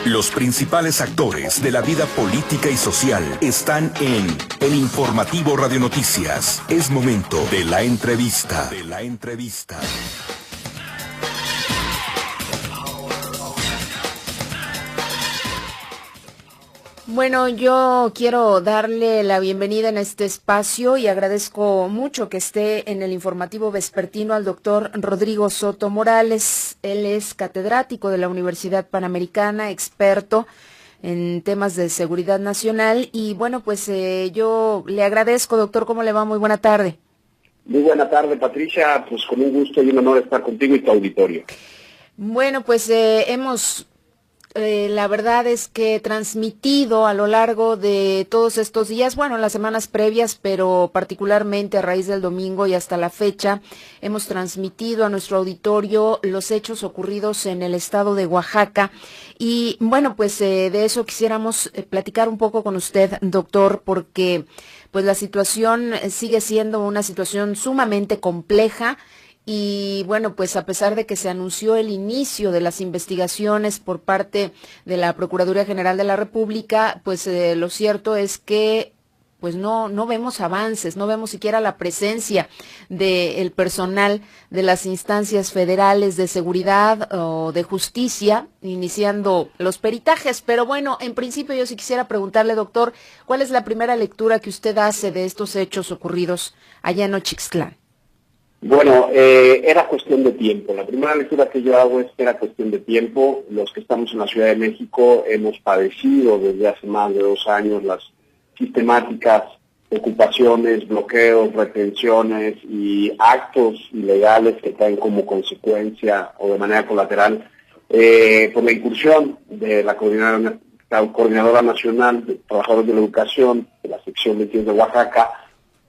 Los principales actores de la vida política y social están en el Informativo Radio Noticias. Es momento de la entrevista. Bueno, yo quiero darle la bienvenida en este espacio y agradezco mucho que esté en el informativo vespertino al doctor Rodrigo Soto Morales. Él es catedrático de la Universidad Panamericana, experto en temas de seguridad nacional. Y bueno, pues yo le agradezco, doctor. ¿Cómo le va? Muy buena tarde. Muy buena tarde, Patricia. Pues con un gusto y un honor estar contigo y tu auditorio. Bueno, pues la verdad es que transmitido a lo largo de todos estos días, bueno, las semanas previas, pero particularmente a raíz del domingo y hasta la fecha, hemos transmitido a nuestro auditorio los hechos ocurridos en el estado de Oaxaca. Y bueno, pues de eso quisiéramos platicar un poco con usted, doctor, porque pues la situación sigue siendo una situación sumamente compleja. Y bueno, pues a pesar de que se anunció el inicio de las investigaciones por parte de la Procuraduría General de la República, pues lo cierto es que pues no vemos avances, no vemos siquiera la presencia del personal de las instancias federales de seguridad o de justicia iniciando los peritajes. Pero bueno, en principio yo sí quisiera preguntarle, doctor, ¿cuál es la primera lectura que usted hace de estos hechos ocurridos allá en Nochixtlán? Bueno, era cuestión de tiempo. La primera lectura que yo hago es que era cuestión de tiempo. Los que estamos en la Ciudad de México hemos padecido desde hace más de 2 años las sistemáticas ocupaciones, bloqueos, retenciones y actos ilegales que traen como consecuencia o de manera colateral por la incursión de la Coordinadora Nacional de Trabajadores de la Educación de la sección 22 de Oaxaca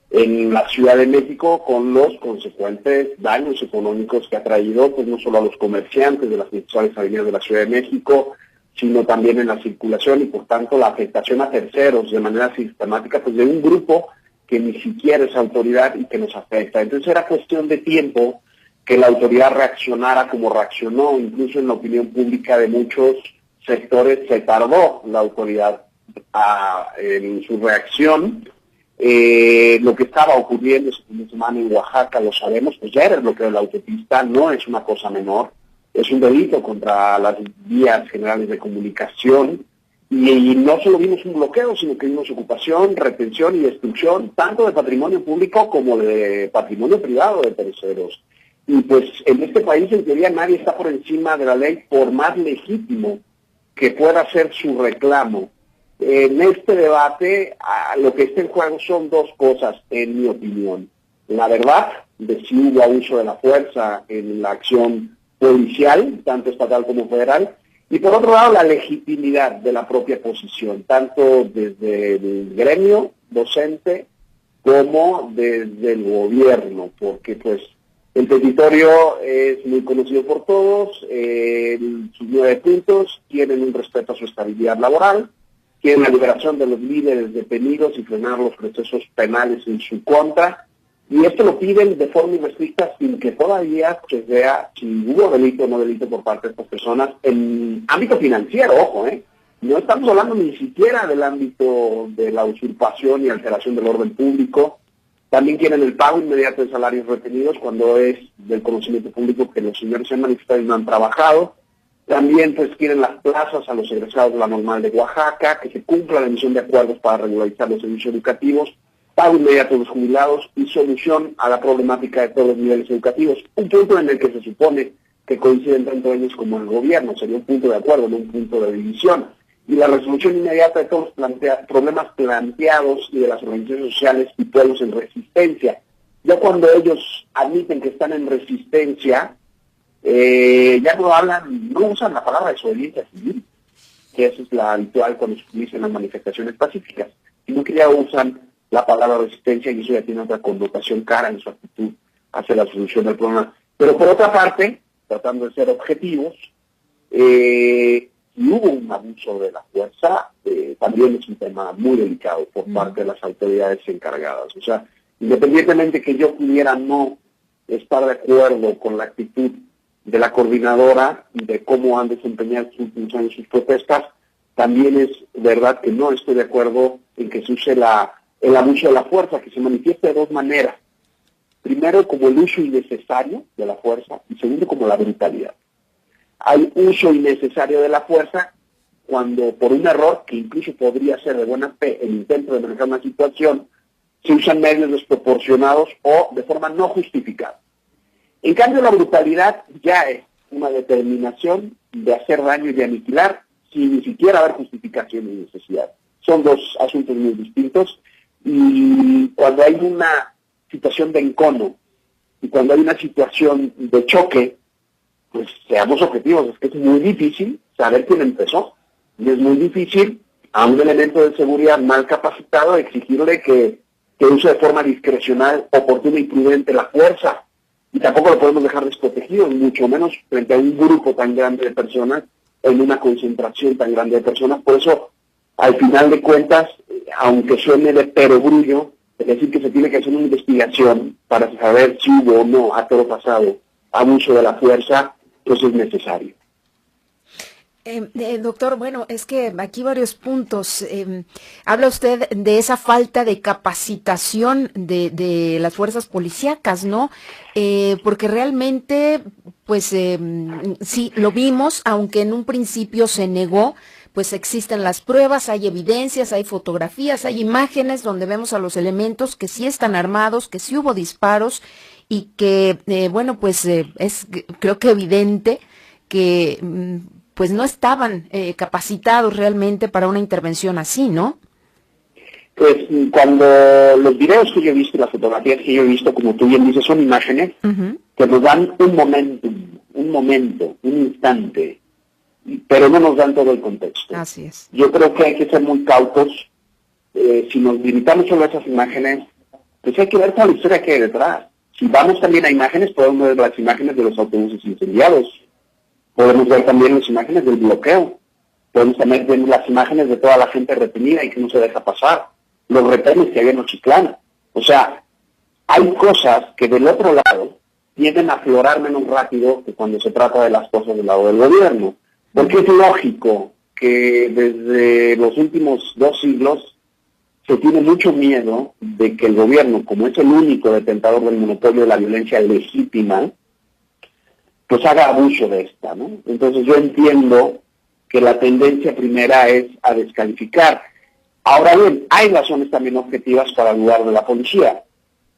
en la Ciudad de México, con los consecuentes daños económicos que ha traído, pues no solo a los comerciantes de las principales avenidas de la Ciudad de México, sino también en la circulación y por tanto la afectación a terceros de manera sistemática, pues de un grupo que ni siquiera es autoridad y que nos afecta. Entonces era cuestión de tiempo que la autoridad reaccionara como reaccionó, incluso en la opinión pública de muchos sectores se tardó la autoridad en su reacción. Lo que estaba ocurriendo ese fin de semana en Oaxaca, lo sabemos, pues ya era el bloqueo de la autopista, no es una cosa menor, es un delito contra las vías generales de comunicación, y no solo vimos un bloqueo, sino que vimos ocupación, retención y destrucción, tanto de patrimonio público como de patrimonio privado de terceros. Y pues en este país, en teoría, nadie está por encima de la ley, por más legítimo que pueda ser su reclamo. En este debate, lo que está en juego son 2 cosas, en mi opinión. La verdad de si hubo abuso de la fuerza en la acción policial, tanto estatal como federal, y por otro lado la legitimidad de la propia posición, tanto desde el gremio docente como desde el gobierno, porque pues el petitorio es muy conocido por todos, sus 9 puntos tienen un respeto a su estabilidad laboral, quieren la liberación de los líderes detenidos y frenar los procesos penales en su contra, y esto lo piden de forma irrestricta sin que todavía se vea si hubo delito o no delito por parte de estas personas en ámbito financiero, ojo, no estamos hablando ni siquiera del ámbito de la usurpación y alteración del orden público. También quieren el pago inmediato de salarios retenidos cuando es del conocimiento público que los señores se han manifestado y no han trabajado. También pues quieren las plazas a los egresados de la Normal de Oaxaca, que se cumpla la emisión de acuerdos para regularizar los servicios educativos, pago inmediato de los jubilados y solución a la problemática de todos los niveles educativos. Un punto en el que se supone que coinciden tanto ellos como el gobierno, sería un punto de acuerdo, no un punto de división. Y la resolución inmediata de todos los problemas planteados y de las organizaciones sociales y pueblos en resistencia. Ya cuando ellos admiten que están en resistencia, ya no usan la palabra desobediencia civil, que eso es la habitual cuando se utilizan las manifestaciones pacíficas, sino que ya usan la palabra resistencia y eso ya tiene otra connotación cara en su actitud hacia la solución del problema. Pero por otra parte, tratando de ser objetivos, si hubo un abuso de la fuerza, también es un tema muy delicado por parte de las autoridades encargadas. O sea, independientemente que yo pudiera no estar de acuerdo con la actitud de la coordinadora y de cómo han desempeñado sus últimos años sus protestas, también es verdad que no estoy de acuerdo en que se use el abuso de la fuerza, que se manifiesta de dos maneras. Primero, como el uso innecesario de la fuerza, y segundo, como la brutalidad. Hay uso innecesario de la fuerza cuando por un error, que incluso podría ser de buena fe el intento de manejar una situación, se usan medios desproporcionados o de forma no justificada. En cambio, la brutalidad ya es una determinación de hacer daño y de aniquilar sin ni siquiera haber justificación ni necesidad. Son dos asuntos muy distintos, y cuando hay una situación de encono y cuando hay una situación de choque, pues seamos objetivos, es que es muy difícil saber quién empezó, y es muy difícil a un elemento de seguridad mal capacitado exigirle que use de forma discrecional, oportuna y prudente la fuerza, y tampoco lo podemos dejar desprotegido, mucho menos frente a un grupo tan grande de personas, en una concentración tan grande de personas. Por eso, al final de cuentas, aunque suene de perogrullo, es decir, que se tiene que hacer una investigación para saber si hubo o no a todo pasado abuso de la fuerza, pues es necesario. Doctor, bueno, es que aquí varios puntos. Habla usted de esa falta de capacitación de las fuerzas policíacas, ¿no? Porque realmente, pues sí, lo vimos, aunque en un principio se negó, pues existen las pruebas, hay evidencias, hay fotografías, hay imágenes donde vemos a los elementos que sí están armados, que sí hubo disparos y que, bueno, pues es creo que evidente que pues no estaban capacitados realmente para una intervención así, ¿no? Pues cuando los videos que yo he visto, las fotografías que yo he visto, como tú bien dices, son imágenes que nos dan un momento, un instante, pero no nos dan todo el contexto. Así es. Yo creo que hay que ser muy cautos. Si nos limitamos solo a esas imágenes, pues hay que ver toda la historia que hay detrás. Si vamos también a imágenes, podemos ver las imágenes de los autobuses incendiados, podemos ver también las imágenes del bloqueo, podemos también ver las imágenes de toda la gente retenida y que no se deja pasar, los retenes que había en Ochitlán. O sea, hay cosas que del otro lado tienden a aflorar menos rápido que cuando se trata de las cosas del lado del gobierno. Porque es lógico que desde los últimos 2 siglos se tiene mucho miedo de que el gobierno, como es el único detentador del monopolio de la violencia legítima, pues haga abuso de esta, ¿no? Entonces yo entiendo que la tendencia primera es a descalificar. Ahora bien, hay razones también objetivas para dudar de la policía.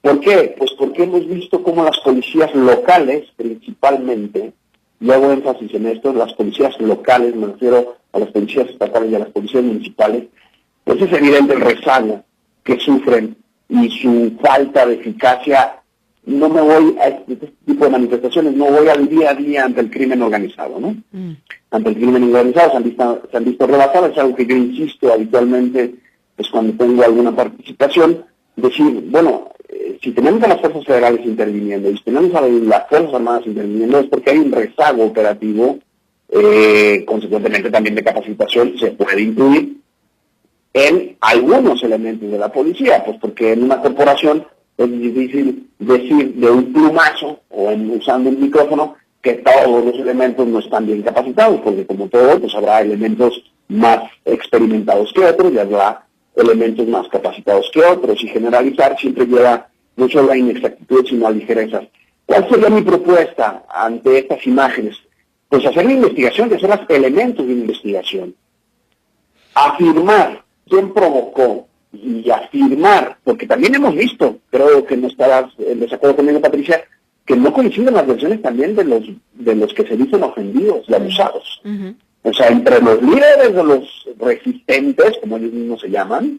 ¿Por qué? Pues porque hemos visto cómo las policías locales, principalmente, y hago énfasis en esto, las policías locales, me refiero a las policías estatales y a las policías municipales, pues es evidente el rezago que sufren y su falta de eficacia. No me voy a este tipo de manifestaciones, no voy al día a día ante el crimen organizado, ¿no? Ante el crimen organizado se han visto rebasadas, es algo que yo insisto habitualmente, pues cuando tengo alguna participación, decir, bueno, si tenemos a las fuerzas federales interviniendo y si tenemos a las fuerzas armadas interviniendo, es porque hay un rezago operativo, consecuentemente también de capacitación se puede incluir en algunos elementos de la policía, pues porque en una corporación es difícil decir de un plumazo o usando un micrófono que todos los elementos no están bien capacitados, porque como todo, pues habrá elementos más experimentados que otros y habrá elementos más capacitados que otros, y generalizar siempre lleva no solo a inexactitudes sino a ligerezas. ¿Cuál sería mi propuesta ante estas imágenes? Pues hacer la investigación, hacer los elementos de investigación. Afirmar quién provocó y afirmar, porque también hemos visto, creo que no estarás en desacuerdo conmigo, Patricia, que no coinciden las versiones también de los que se dicen ofendidos y abusados. O sea, entre los líderes de los resistentes, como ellos mismos se llaman,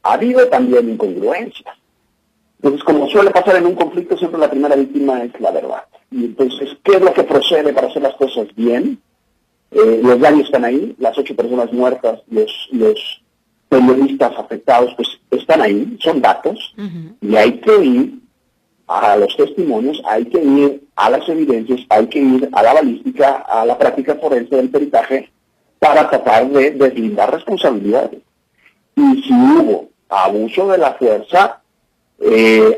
ha habido también incongruencias. Entonces, como suele pasar en un conflicto, siempre la primera víctima es la verdad. Y entonces, ¿qué es lo que procede para hacer las cosas bien? Los daños están ahí, las 8 personas muertas, los periodistas afectados, pues están ahí, son datos, y hay que ir a los testimonios, hay que ir a las evidencias, hay que ir a la balística, a la práctica forense del peritaje, para tratar de deslindar responsabilidades. Y si hubo abuso de la fuerza,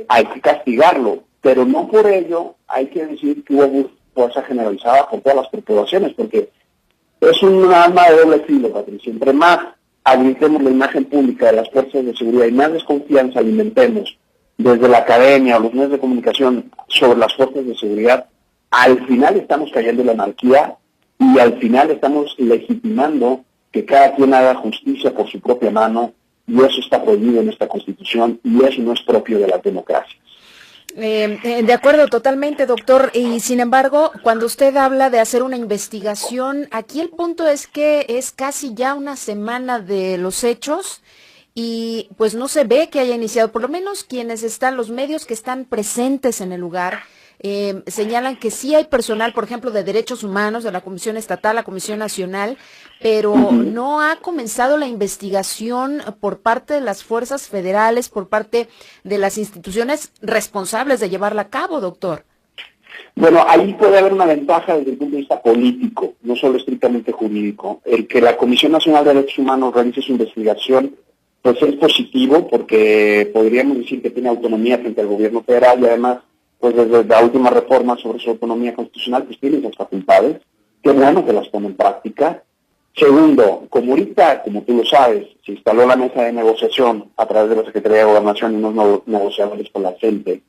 hay que castigarlo, pero no por ello hay que decir que hubo abuso fuerza generalizada por todas las corporaciones, porque es un arma de doble filo, Patricia. Entre más habilitemos la imagen pública de las fuerzas de seguridad y más desconfianza alimentemos desde la academia o los medios de comunicación sobre las fuerzas de seguridad, al final estamos cayendo en la anarquía y al final estamos legitimando que cada quien haga justicia por su propia mano, y eso está prohibido en esta Constitución y eso no es propio de la democracia. De acuerdo totalmente, doctor, y sin embargo, cuando usted habla de hacer una investigación, aquí el punto es que es casi ya una semana de los hechos y pues no se ve que haya iniciado, por lo menos quienes están, los medios que están presentes en el lugar, señalan que sí hay personal, por ejemplo, de derechos humanos, de la Comisión Estatal, la Comisión Nacional, pero no ha comenzado la investigación por parte de las fuerzas federales, por parte de las instituciones responsables de llevarla a cabo, doctor. Bueno, ahí puede haber una ventaja desde el punto de vista político, no solo estrictamente jurídico. El que la Comisión Nacional de Derechos Humanos realice su investigación, pues es positivo, porque podríamos decir que tiene autonomía frente al gobierno federal y además, pues desde la última reforma sobre su autonomía constitucional, pues tiene esas facultades. Qué bueno que las pone en práctica. Segundo, como ahorita, como tú lo sabes, se instaló la mesa de negociación a través de la Secretaría de Gobernación y unos negociadores con la gente,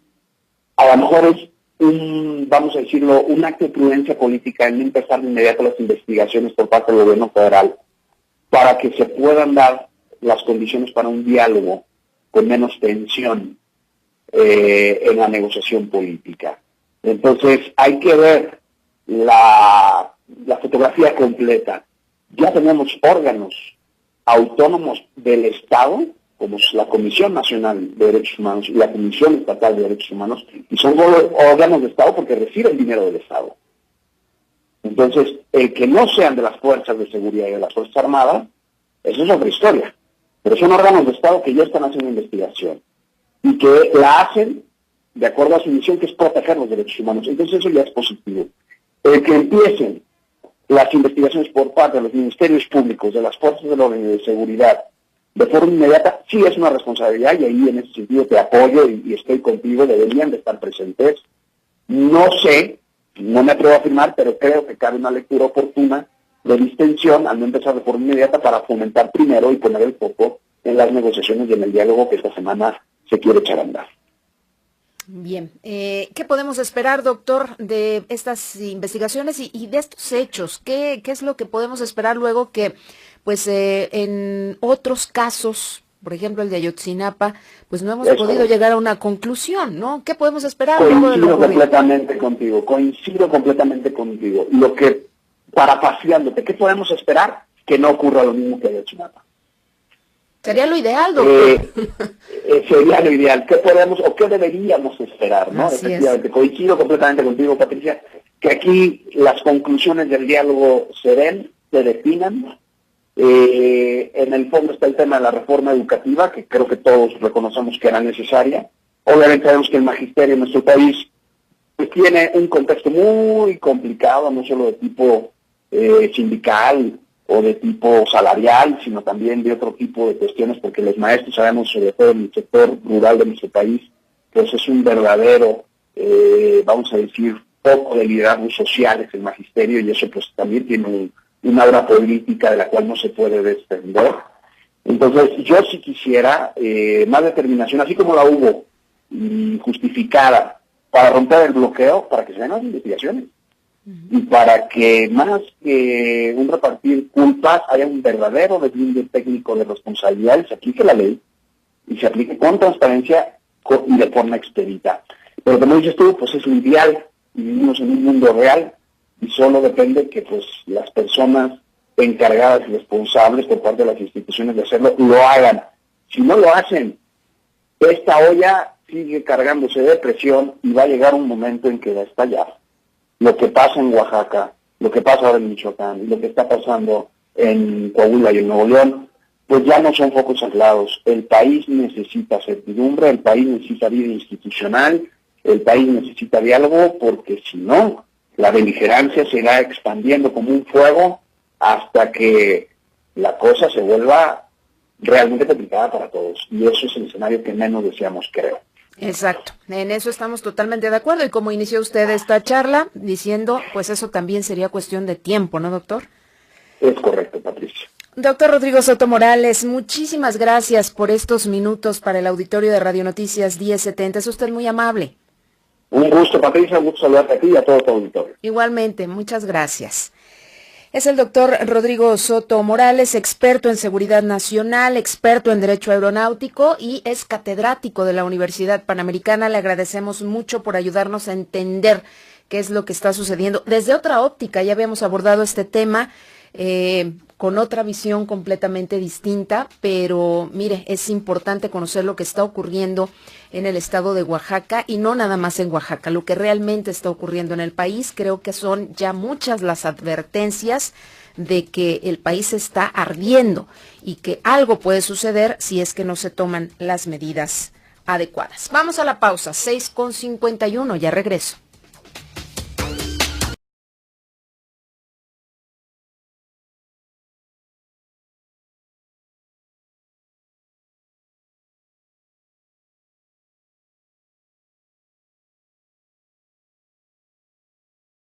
a lo mejor es vamos a decirlo, un acto de prudencia política en empezar de inmediato las investigaciones por parte del gobierno federal para que se puedan dar las condiciones para un diálogo con menos tensión en la negociación política. Entonces hay que ver la fotografía completa. Ya tenemos órganos autónomos del Estado, como la Comisión Nacional de Derechos Humanos y la Comisión Estatal de Derechos Humanos, y son órganos de Estado porque reciben dinero del Estado. Entonces, el que no sean de las fuerzas de seguridad y de las Fuerzas Armadas, eso es otra historia. Pero son órganos de Estado que ya están haciendo investigación y que la hacen de acuerdo a su misión, que es proteger los derechos humanos. Entonces eso ya es positivo. El que empiecen las investigaciones por parte de los ministerios públicos, de las fuerzas de orden y de seguridad, de forma inmediata, sí es una responsabilidad, y ahí en ese sentido te apoyo y estoy contigo, deberían de estar presentes. No sé, no me atrevo a afirmar, pero creo que cabe una lectura oportuna de distensión al no empezar de forma inmediata para fomentar primero y poner el foco en las negociaciones y en el diálogo que esta semana se quiere echar a andar. Bien, ¿qué podemos esperar, doctor, de estas investigaciones y de estos hechos? ¿Qué es lo que podemos esperar luego que, pues, en otros casos, por ejemplo el de Ayotzinapa, pues no hemos podido llegar a una conclusión, ¿no? ¿Qué podemos esperar luego de lo ocurrido? Coincido completamente contigo. Lo que, parafraseándote, ¿qué podemos esperar? Que no ocurra lo mismo que Ayotzinapa. Sería lo ideal, doctor. Sería lo ideal. ¿Qué podemos o qué deberíamos esperar, no? Efectivamente, coincido completamente contigo, Patricia, que aquí las conclusiones del diálogo se den, se definan. En el fondo está el tema de la reforma educativa, que creo que todos reconocemos que era necesaria. Obviamente sabemos que el magisterio en nuestro país pues tiene un contexto muy complicado, no solo de tipo sindical o de tipo salarial, sino también de otro tipo de cuestiones, porque los maestros sabemos, sobre todo en el sector rural de nuestro país, pues es un verdadero, vamos a decir, foco de liderazgos sociales el magisterio, y eso pues también tiene una obra política de la cual no se puede desprender. Entonces yo sí quisiera más determinación, así como la hubo justificada para romper el bloqueo, para que se den las investigaciones. Y para que más que un repartir culpas haya un verdadero deslinde técnico de responsabilidad y se aplique la ley y se aplique con transparencia y de forma expedita. Pero como dices tú, pues es lo ideal, y vivimos en un mundo real y solo depende que pues las personas encargadas y responsables por parte de las instituciones de hacerlo lo hagan. Si no lo hacen, esta olla sigue cargándose de presión y va a llegar un momento en que va a estallar. Lo que pasa en Oaxaca, lo que pasa ahora en Michoacán y lo que está pasando en Coahuila y en Nuevo León, pues ya no son focos aislados. El país necesita certidumbre, el país necesita vida institucional, el país necesita diálogo, porque si no, la beligerancia se irá expandiendo como un fuego hasta que la cosa se vuelva realmente complicada para todos. Y eso es el escenario que menos deseamos, creo. Exacto, en eso estamos totalmente de acuerdo. Y como inició usted esta charla diciendo, pues eso también sería cuestión de tiempo, ¿no, doctor? Es correcto, Patricia. Doctor Rodrigo Soto Morales, muchísimas gracias por estos minutos para el auditorio de Radio Noticias 1070. Es usted muy amable. Un gusto, Patricia, un gusto saludarte a ti y a todo tu auditorio. Igualmente, muchas gracias. Es el doctor Rodrigo Soto Morales, experto en seguridad nacional, experto en derecho aeronáutico y es catedrático de la Universidad Panamericana. Le agradecemos mucho por ayudarnos a entender qué es lo que está sucediendo desde otra óptica. Ya habíamos abordado este tema con otra visión completamente distinta, pero mire, es importante conocer lo que está ocurriendo en el estado de Oaxaca y no nada más en Oaxaca, lo que realmente está ocurriendo en el país. Creo que son ya muchas las advertencias de que el país está ardiendo y que algo puede suceder si es que no se toman las medidas adecuadas. Vamos a la pausa, 6:51, ya regreso.